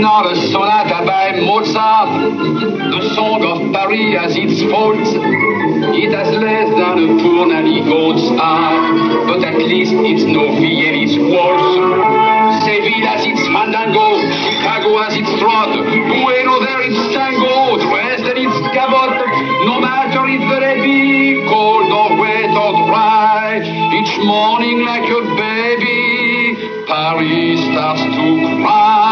not a sonata by Mozart. The Song of Paris has its faults. It has less than a poor nanny goat's art, but at least it's no Viennese waltz. Seville has its fandango, Chicago has its trot, Buenos Aires its tango, Dresden its gavotte. No matter if the day be cold or wet or dry, each morning like a baby, Paris starts to cry.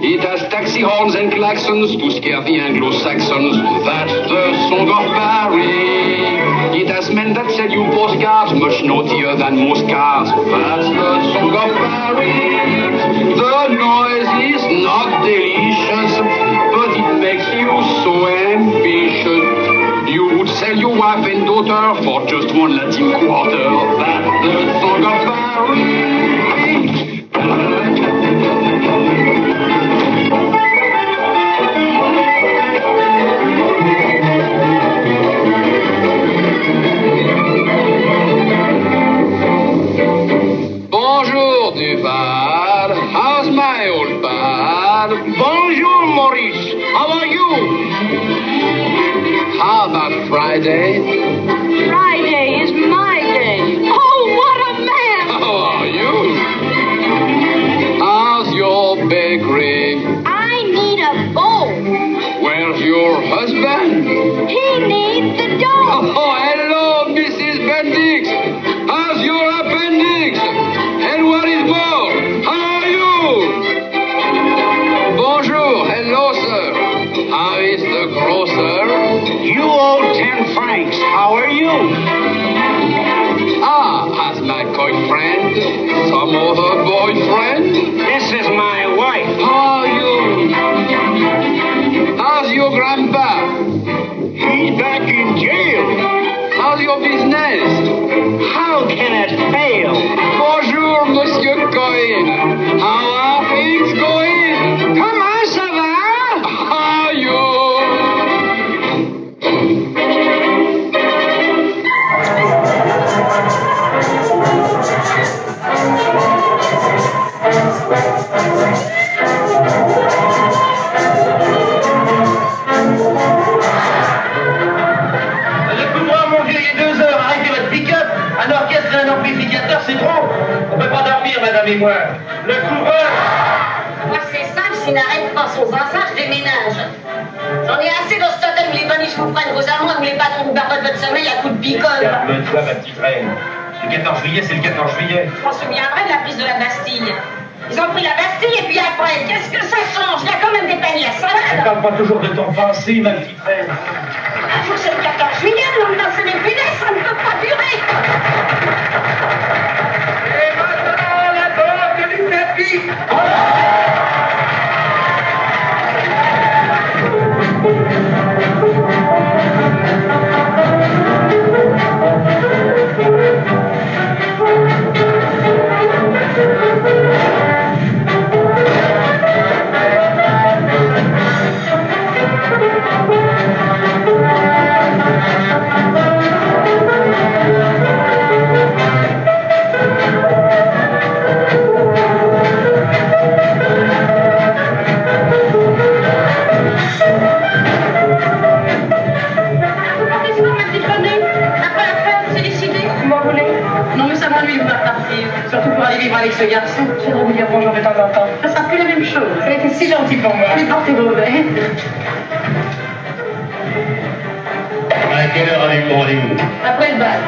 It has taxi horns and klaxons to scare the Anglo-Saxons. That's the Song of Paris. It has men that sell you postcards, much naughtier than most cars. That's the Song of Paris. The noise is not delicious, but it makes you so ambitious. You would sell your wife and daughter for just one Latin quarter. That's the Song of Paris. Bonjour, Duval. How's my old pal? Bonjour, Maurice. How are you? How about Friday? Friday is my day. Oh, what a man! How are you? How's your bakery? I need a bowl. Where's your husband? He needs the dough. Oh, hello, Mrs. Bendix. How's your appendix? And what is more? How are you? Bonjour, hello, sir. How is the grocer? You owe 10 francs. How are you? Ah, has my coy friend some other boyfriend? This is my wife? How are you? How's your grandpa? He's back in jail. How's your business? How can it fail? Bonjour, Monsieur Cohen. How are things going? Comment ça va? How are you? Écoute-moi, mon vieux, il est 2 heures, arrêtez votre pick-up. Un orchestre et un amplificateur, c'est trop. On peut pas dormir, madame et moi. Le coureur. Moi, c'est simple, s'il n'arrête pas son zinzin, je déménage. J'en ai assez dans ce totem, les boniches vous prennent vos amants, ou les patrons vous barbotent votre sommeil à coups de picole. Calme-toi, ma petite reine. Le 14 juillet, c'est le 14 juillet. Je m'en souviendrai de la prise de la Bastille. Ils ont pris la Bastille et puis après, qu'est-ce que ça change? Il y a quand même des paniers à Ne salade. parle pas toujours de ton passé, ma petite reine. Un jour, c'est le 14 juillet, l'homme danser les punaises, ça ne peut pas durer. Et maintenant, la porte du tapis. Surtout pour aller vivre avec ce garçon. Je voudrais vous dire bonjour de temps en temps. Ça sera plus la même chose. Ça a été si gentil pour moi. Mais portez vos verres. À quelle heure avez-vous rendez-vous? Après le bal.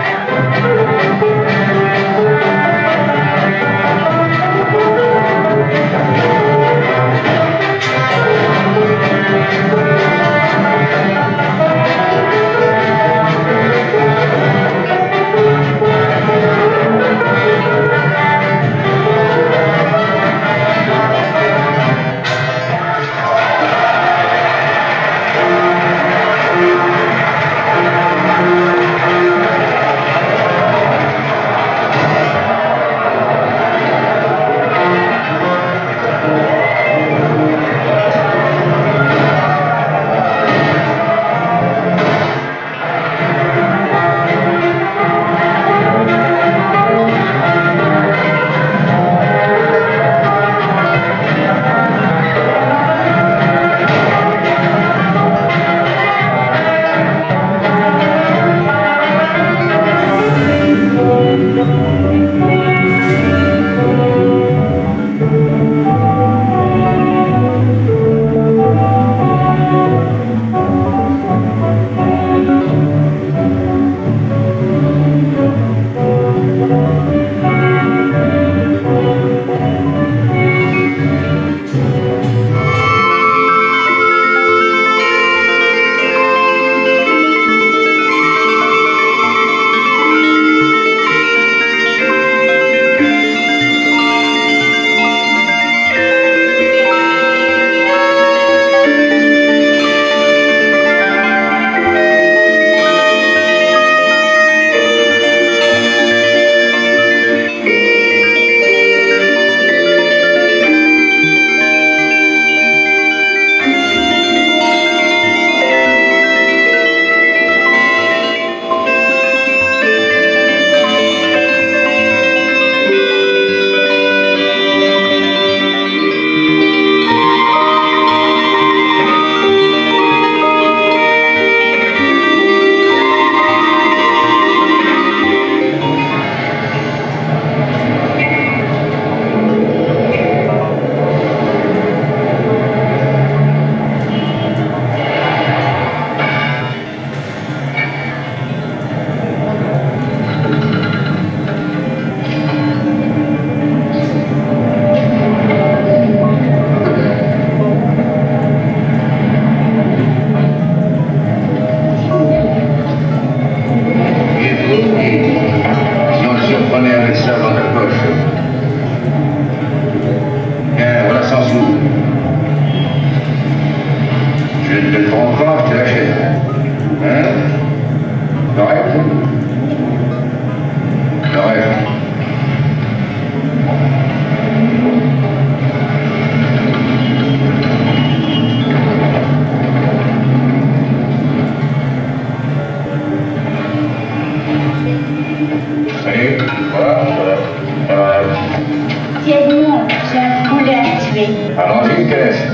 Petit Edmond, j'ai un poulet à tuer. Allons-y, qu'est-ce?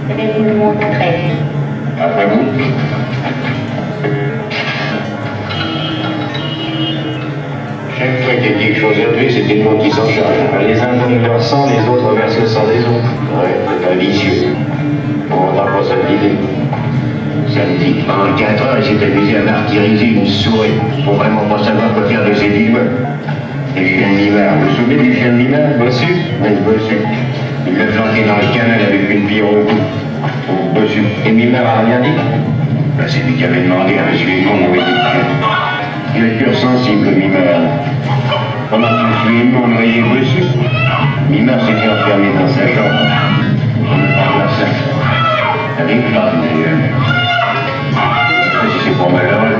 Je vais vous le montrer. Après vous. Chaque fois qu'il y a quelque chose à tuer, c'est une qui s'en charge. Les uns donnent leur sang, les autres versent le sang des autres. Ouais, c'est un vicieux. On n'a pas ça d'idée. Samedi, pendant 4 heures, il s'est amusé à martyriser une souris pour vraiment pas savoir quoi faire de ses 10 doigts. Et les chiens de Mimard, vous vous souvenez des chiens de Mimard? Bossu? Oui, Bossu. Il l'a flanqué dans le canal avec une pierre au cou. Au Bossu. Et Mimard a rien dit? Ben, c'est lui qui avait demandé à M. Edmond d'envoyer le chien. Il est pur sensible, Mimard. Pendant que M. Edmond noyait Bossu, Mimard s'était enfermé dans sa chambre. On ne parle pas ça. Avec femme, d'ailleurs. Si c'est pour malheureux.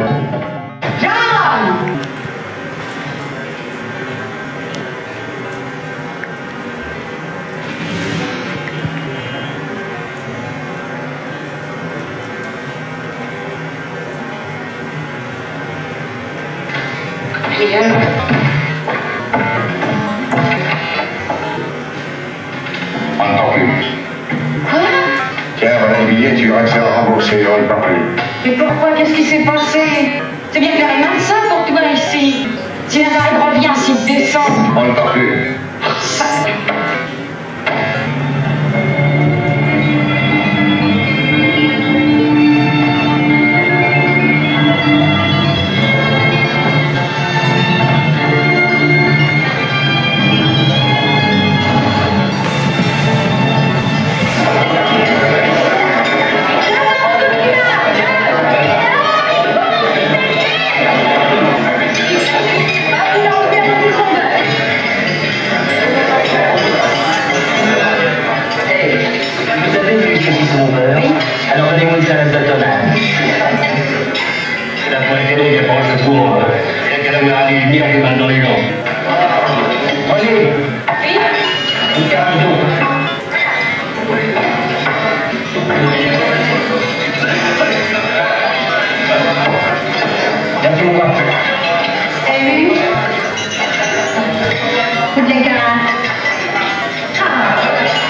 Encore plus. Quoi? Tiens, voilà le billet, tu auras que ça à rembourser, j'aurais pas pris. Mais pourquoi? Qu'est-ce qui s'est passé? C'est bien faire un médecin pour toi ici. Si Nazareth revient 6 décembre. Encore plus. Ça... Alors donnez-moi une salade de tomate. C'est la pointe d'eau qui approche le four. Il y a qu'à avoir des lumières qui mal dans les jambes. Roger! Une carafe d'eau. Merci mon gars. Salut. Coup de la carafe. Ah,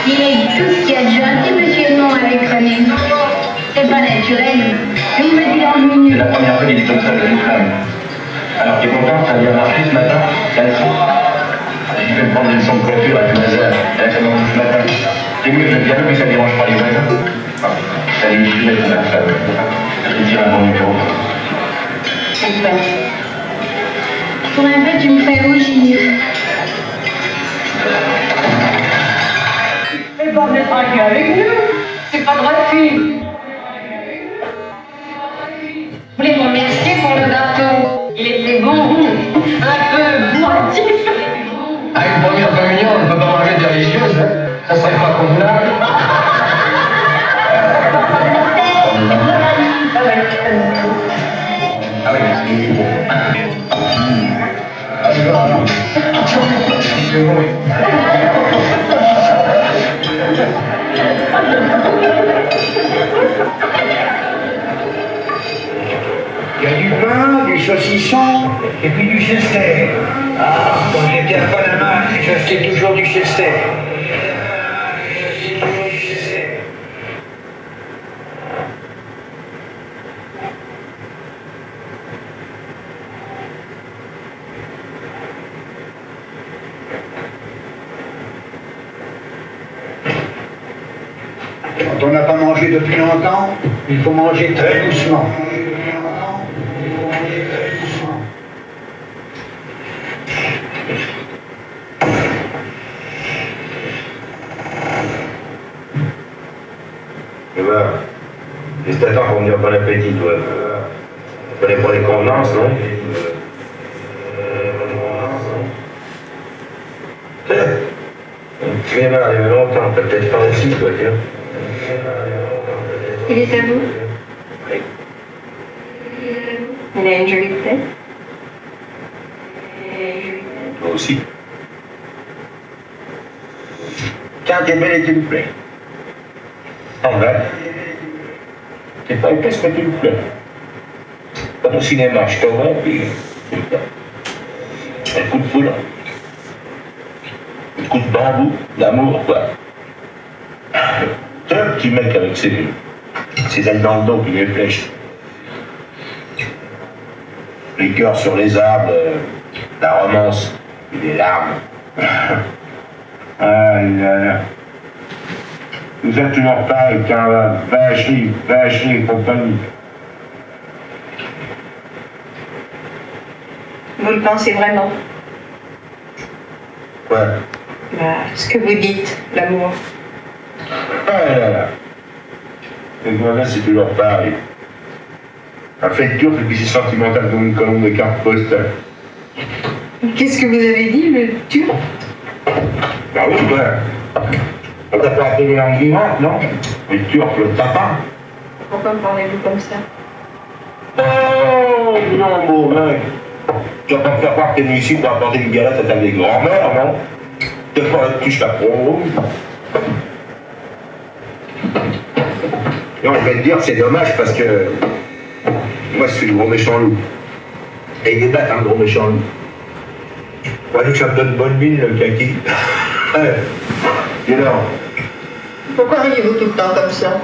il est tout ce qu'il y a de gentil, monsieur Edmond, avec René. C'est pas naturel. Je vous le dis en une C'est minute. la première fois qu'il est comme ça avec une femme. Alors, t'es content, ça a bien marché ce matin? T'as le fou? Je vais me prendre une leçon de coiffure à tout hasard. Elle a fait mon ce matin. C'est mieux, je le piano, mais ça dérange pas les voisins. Salut, je vais ma femme. Je vais dire un bon numéro. Super. Pour un peu, tu me fais rougir. Mais bon, venez tranquille avec nous. C'est pas gratuit. Vous voulez me remercier pour le gâteau? Il était bon, un peu boitif. À une première communion, on ne peut pas manger des religieuses, hein? Ça serait pas convenable. Ah oui, c'est bon. Ah, c'est bon. C'est bon. Il y a du pain, du saucisson et puis du chester. Ah, quand j'étais à Panama, j'achetais toujours du chester. Quand on n'a pas mangé depuis longtemps, il faut manger très doucement. Tu vois, juste à temps pour me dire bon appétit, toi. Tu connais pas les convenances, non? Tiens, tu viens d'arriver longtemps, t'as peut-être faim aussi, toi, tiens. Il est à vous. Oui. Il a une jolie tête. Toi aussi. Tiens, t'es belle et tu me plais. En vrai, t'es pas épaisse, mais tu me plais. Comme au cinéma, je te vois, puis un coup de foudre. coups de bambou, l'amour, quoi. C'est un petit mec avec ses ailes dans le dos, puis les flèches. Les cœurs sur les arbres, la romance, et des larmes. Ah là là. Vous êtes toujours pareil, car vacherie et compagnie. Vous le pensez vraiment? Quoi? Ce que vous dites, l'amour. Ah là là. Et voilà, c'est toujours pareil. Un fait turc et puis c'est sentimental comme une colombe de carte postale. Qu'est-ce que vous avez dit, le turc? Bah oui, quoi. On t'a pas appelé en vivante, non? Le turc, le papa. Pourquoi me parlez-vous comme ça? Oh, non, beau mec. Tu vas pas me faire croire que t'es venu ici pour apporter une galette à table des grands-mères, non? T'es pas là tu la pro. Non, je vais te dire, c'est dommage parce que moi, je suis le gros méchant loup. Et il est bête, hein, le gros méchant loup. Moi, je que ça me donne bonne mine, le kaki. Et non. Pourquoi riez-vous tout le temps comme ça?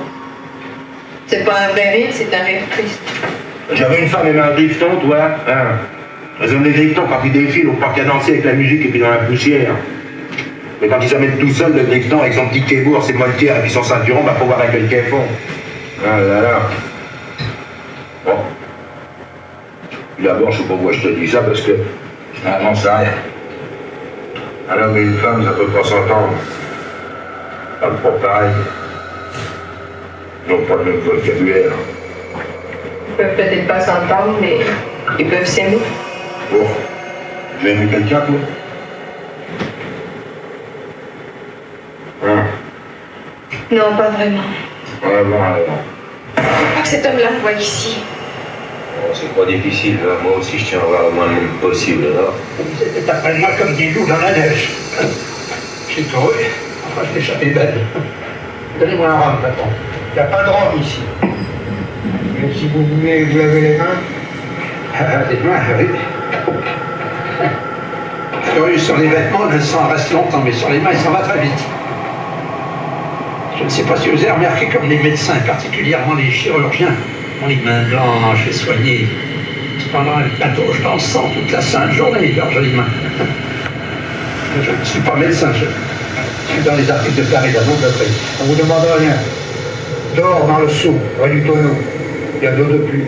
C'est pas un vrai rire, c'est un rire triste. J'avais une femme et un grifton, toi, hein. Ils ont des griftons quand ils défilent au parc à danser avec la musique et puis dans la poussière. Mais quand ils s'amènent tout seul, le grifton avec son petit kébour, ses moltières et puis son ceinturon, bah faut voir à quel quai font. Ah là là. Bon. D'abord, je sais pas pourquoi je te dis ça, parce que j'en sais rien. Un homme et une femme, ça peut pas s'entendre. Pas pas pareil. Ils n'ont pas le même vocabulaire. Ils peuvent peut-être pas s'entendre, mais ils peuvent s'aimer. Bon. Tu as aimé quelqu'un, toi? Hein? Non, pas vraiment. Ouais, bon, alors. Je crois que cet homme-là me voit ici. Bon, c'est pas difficile, là. Moi aussi, je tiens à voir le moins de monde possible, là. C'était après moi comme des loups dans la neige. J'ai couru. Enfin, je t'ai échappé belle. Donnez-moi un rhum, patron. Il n'y a pas de rhum ici. Mais si vous voulez vous laver les mains, dites-moi, oui. Curieux sur les vêtements, le sang reste longtemps, mais sur les mains, il s'en va très vite. Je ne sais pas si vous avez remarqué comme les médecins, particulièrement les chirurgiens, ont les mains blanches et soignées. Cependant, elles patauchent dans le sang toute la sainte journée, leurs jolies mains. Je ne suis pas médecin, je suis dans les articles de Paris, d'annonce de prix. On ne vous demande rien. Dehors, dans le seau, près du tonneau, il y a de l'eau de pluie.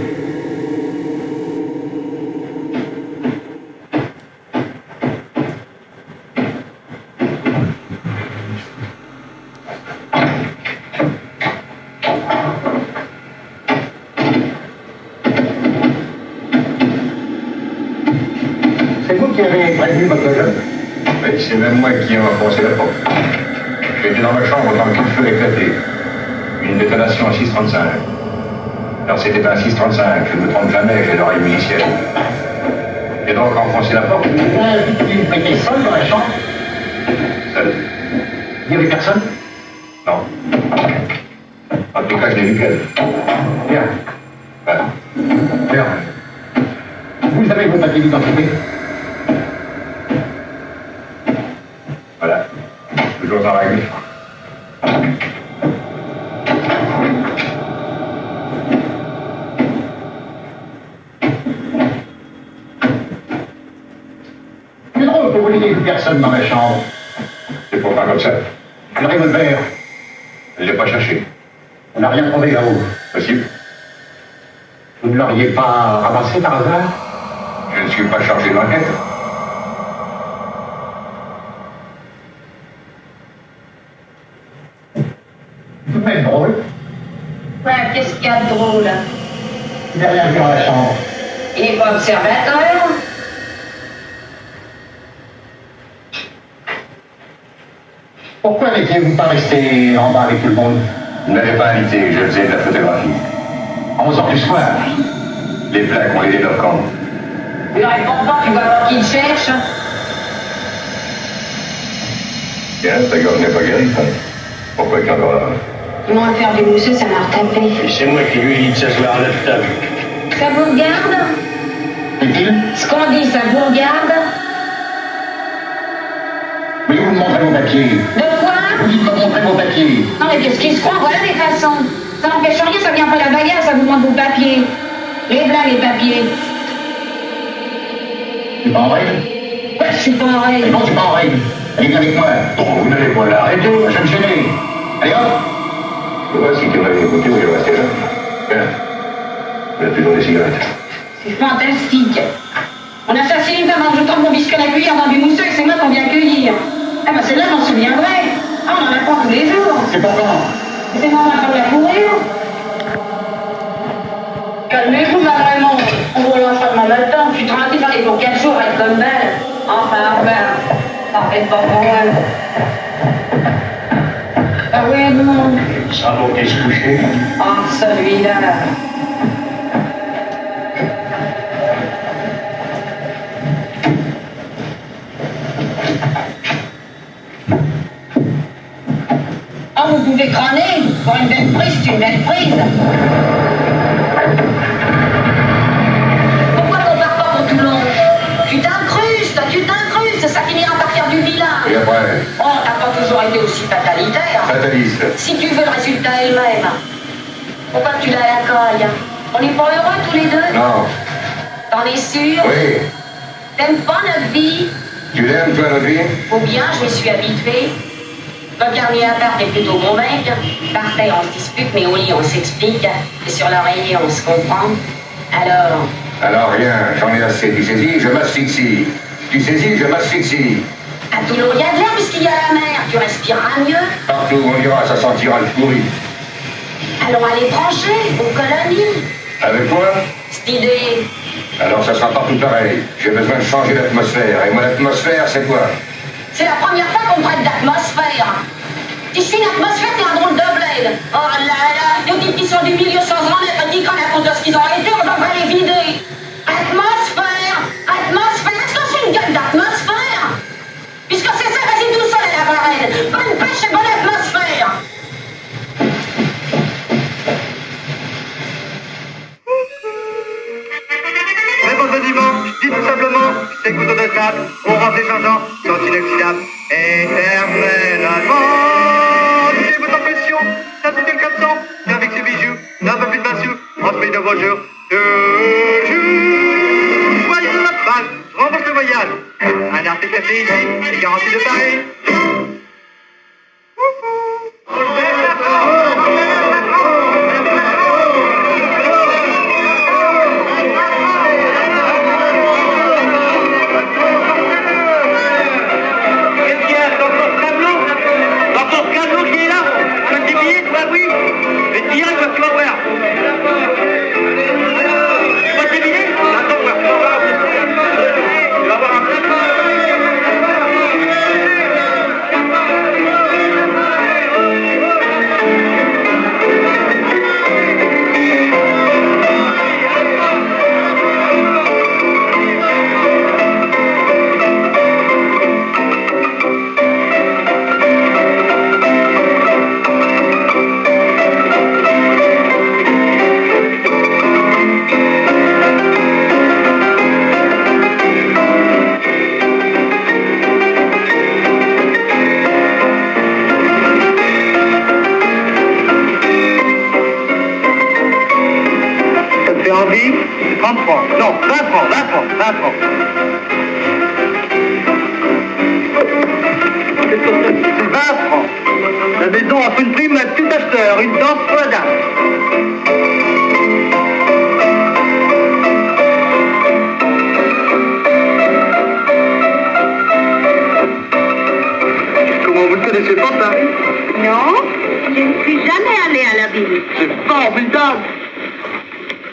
C'est vous qui avez prévenu votre jeune? Mais c'est même moi qui ai enfoncé la porte. J'étais dans ma chambre quand le coup de feu a éclaté. Une détonation à 6,35. Alors c'était un 6,35, je ne me trompe jamais, j'ai l'oreille municienne. J'ai donc enfoncé la porte. Vous étiez seul dans la chambre? Seul. Il n'y avait personne? Non. En tout cas, je n'ai vu qu'elle. Bien. Voilà. Bien. Vous avez votre papier d'identité? Voilà. Toujours en règle. C'est drôle que vous n'ayez vu personne dans la chambre. C'est pourtant comme ça. Le revolver, Je ne l'ai pas cherché. on n'a rien trouvé là-haut. Possible. Vous ne l'auriez pas ramassé par hasard? Je ne suis pas chargé de l'enquête. Tout de même drôle. Ouais, qu'est-ce qu'il y a de drôle? Il n'a rien vu dans la chambre. Il n'est pas observateur? Pourquoi n'étiez-vous pas resté en bas avec tout le monde? Vous n'avez pas invité, je faisais de la photographie. À 11h du soir. Les plaques, on les développe quand? Il répond pas, tu vas voir qui le cherche. Bien, ta gorge n'est pas guérie, ça. Pourquoi qu'il est encore là? Mon affaire du mousseux, ça m'a retapé. C'est moi qui lui ai dit de s'asseoir à notre table. Ça vous regarde? Est-il? Ce qu'on dit, ça vous regarde? Oui, vous me montrez vos papiers. De quoi? Vous dites pas me montrer vos papiers. Non mais qu'est-ce qu'il se croit? Voilà des façons. Ça n'empêche rien, ça vient pas la bagarre, ça vous demande vos papiers. Les là les papiers. C'est pas en règle? Ouais, je suis pas en Mais règle. non, c'est pas en règle. Allez, viens avec moi. Oh, vous n'allez pas l'arrêter. Je vais me gêner. Allez hop. Je vois si tu m'avais écouté, vous allez rester là. Tiens, il y a toujours des cigarettes. C'est fantastique. On assassine une femme en jetant mon biscuit à la cuillère dans du mousseux et c'est moi qu'on vient accueillir. Ah bah celle-là, j'en souviendrai. Ah, on en apprend tous les jours. C'est pas quand? Et c'est moi, on apprend de la courir. Calmez-vous, ma Raymond. On vous relancera demain matin. Je suis tranquille d'aller pour 4 jours être comme belle. Enfin, ça fait pas pour elle. Ah oui, non. Ça va aller se coucher. Ah, celui-là. Ah, vous pouvez crâner. Pour une belle prise, c'est une belle prise. Pourquoi on part pas pour Toulon? Tu t'incrustes, ça finira par faire du bilan. Et après, Oh, t'as pas toujours été aussi fatalitaire. fataliste. Si tu veux le résultat elle-même, pourquoi tu l'as à la colle? On n'est pas heureux tous les deux? Non. T'en es sûr? Oui. T'aimes pas notre vie? Tu l'aimes, toi, notre vie? Ou bien je m'y suis habituée. Le dernier appart est plutôt bon mec. Par terre on se dispute, mais au lit on s'explique. Et sur l'oreiller on se comprend. Alors, Alors rien, j'en ai assez. Tu saisis, je m'asphyxie. Tu saisis, je m'asphyxie. à Toulon il y a de l'air puisqu'il y a la mer. Tu respireras mieux. Partout où on ira, ça sentira le pourri. Allons à l'étranger, aux colonies. Avec toi? Cette idée, Alors ça sera partout pareil. J'ai besoin de changer d'atmosphère. Et mon atmosphère, c'est quoi? c'est la première fois qu'on me traite d'atmosphère. Ici, l'atmosphère, c'est un drôle de bled. Oh là là, les types qui sont du milieu sans en être radicaux à cause de ce qu'ils ont été, on devrait les vider. Atmosphère, est-ce que c'est une gueule d'atmosphère? Puisque c'est ça, vas-y tout seul à la varenne. Bonne pêche et bonne atmosphère. Mais bon ce dimanche, dis tout simplement, c'est couteau de sable, on rentre les changeants, sont inoxydables, éternellement. Bougez votre pression, ça tout le 400, avec ses bijoux, d'un peu plus de 20 sous, on se paye de vos jours, toujours. Joyeux la base, rembourse le voyage. Un article acheté ici, est garanti de Paris. Envie, 30 francs. Non, 20 francs, 20 francs, 20 francs. C'est 20 francs. La maison offre une prime à tout acheteur, une danse pour la dame. Comment vous ne connaissez pas Paris? Non, je ne suis jamais allée à la ville. C'est formidable.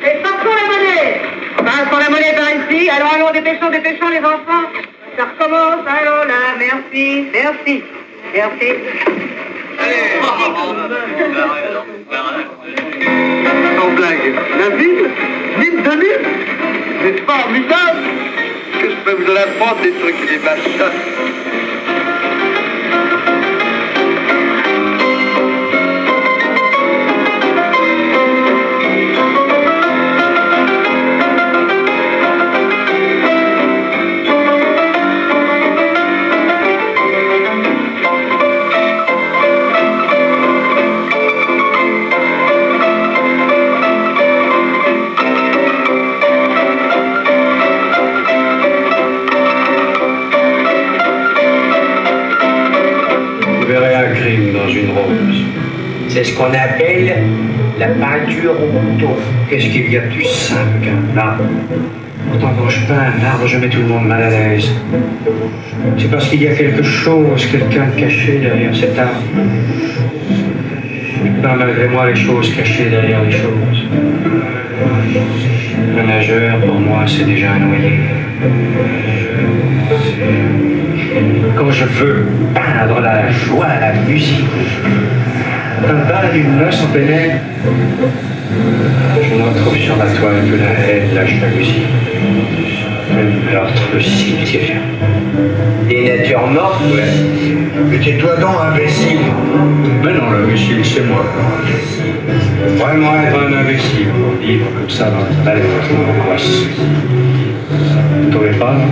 Et partons la monnaie. Passons la monnaie par ici. Allons, dépêchons les enfants. Ça recommence, allons là, merci. Sans blague, la ville, mine de mille, c'est formidable. Que je peux vous en apprendre des trucs et des machins. une rose. C'est ce qu'on appelle la peinture au couteau. Qu'est-ce qu'il y a de plus simple qu'un arbre? Pourtant, quand je peins un arbre, je mets tout le monde mal à l'aise. C'est parce qu'il y a quelque chose, quelqu'un de caché derrière cet arbre. Je peins malgré moi les choses cachées derrière les choses. Un nageur, pour moi, c'est déjà un noyé. Quand je veux peindre la joie, la musique, dans le bal d'une noce en plein air, je me retrouve sur la toile que la haine, la jalousie, le meurtre, le cimetière. Des natures mortes, ouais. Mais tais-toi donc, imbécile. Mais non, l'imbécile, c'est moi. Vraiment être un imbécile pour vivre comme ça dans une belle angoisse. Vous ne trouvez pas, non?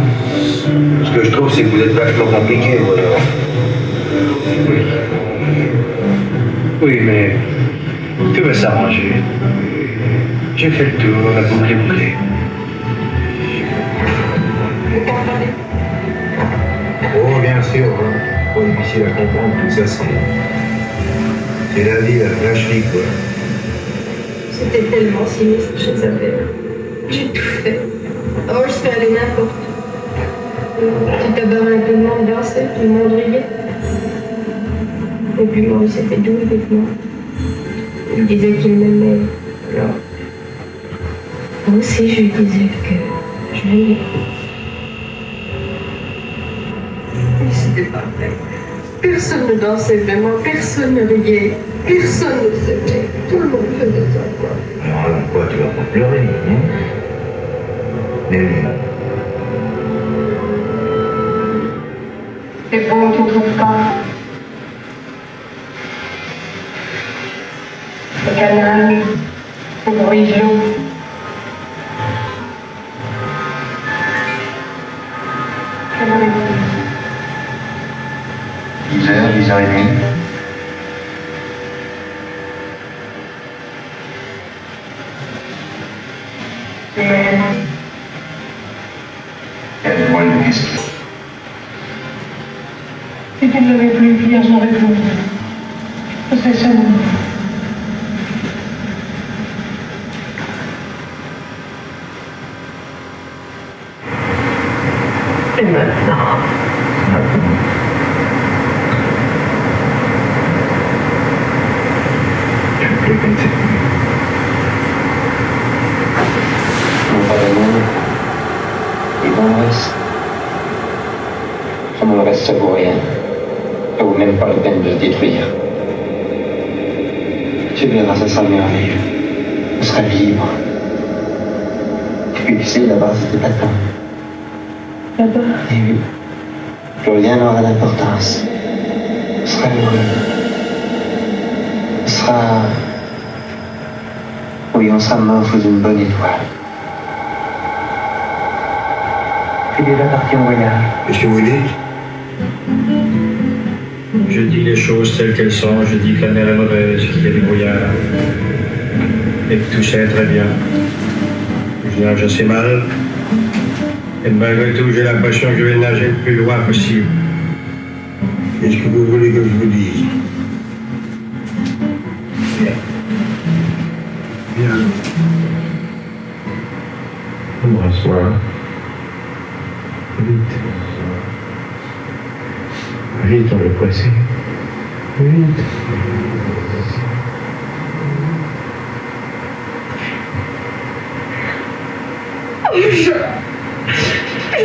Ce que je trouve, c'est que vous êtes vachement compliqué, vous, alors. Oui. Oui, mais tout va s'arranger. J'ai fait le tour, la boucle est bouclée. Oh, bien sûr, hein. Pas difficile à comprendre, tout ça, c'est la vie, la lâcherie, quoi. C'était tellement sinistre chez sa mère. J'ai tout fait. Oh, je serais allée n'importe où. Petit tabac, tout le monde dansait, tout le monde riait. Et puis moi, il s'était doux avec moi. Il disait qu'il m'aimait. Alors, moi aussi, je lui disais que je l'aimais. Mais c'était pas vrai. Personne ne dansait vraiment, personne ne riait, personne ne s'aimait. Tout le monde faisait ça, quoi. Alors, quoi, tu vas pas pleurer, hein? Mais... C'est beau, tu trouves pas? Le canal, le bruit de l'eau. 10h30. Elle voit le whisky. Si tu ne l'avais plus hier, j'aurais voulu. C'est ça. Et maintenant, je ne peux pas être... Non pas de monde. Et dans le reste, comme le reste, ça vaut rien. Ça vaut même pas la peine de se détruire. Tu verras, ça sera merveilleux. On sera libre. Et puis tu sais, là-bas, c'était pas tant. là-bas. Et oui, plus rien n'aura d'importance. On sera heureux. On sera... Oui, on sera mort sous une bonne étoile. Tu es déjà parti en voyage. Qu'est-ce que vous dites? Je dis les choses telles qu'elles sont, je dis que la mer est mauvaise, qu'il y a des brouillards, et que tout ça est très bien. Je nage assez mal, et malgré tout, j'ai l'impression que je vais nager le plus loin possible. Qu'est-ce que vous voulez que je vous dise? Bien. Bien. Embrasse-moi. Vite. Vite, on le pressé. Vite.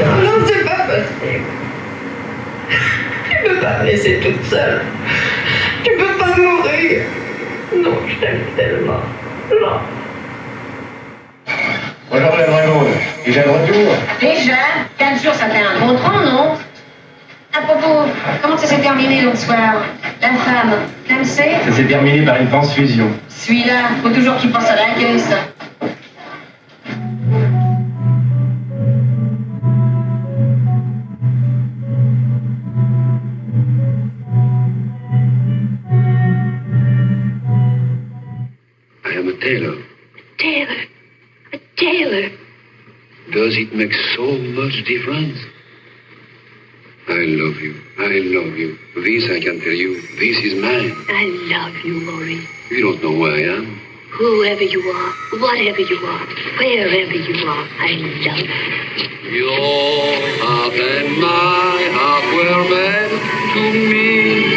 Non, c'est pas possible. Tu peux pas me laisser toute seule. Tu peux pas mourir. Non, je t'aime tellement. Non. Bonjour les dragons, déjà de retour? Déjà 15 jours, ça fait un bon temps, non? À propos, comment ça s'est terminé l'autre soir? La femme, comme c'est? Ça s'est terminé par une transfusion. Celui-là, faut toujours qu'il pense à la caisse. I am a tailor. Taylor. A Taylor. Does it make so much difference? I I love you. I love you. This I can tell you. This is mine. I love you, Maury. You don't know who I am. Whoever you are, whatever you are, wherever you are, I love you. Your heart and my heart were meant to meet.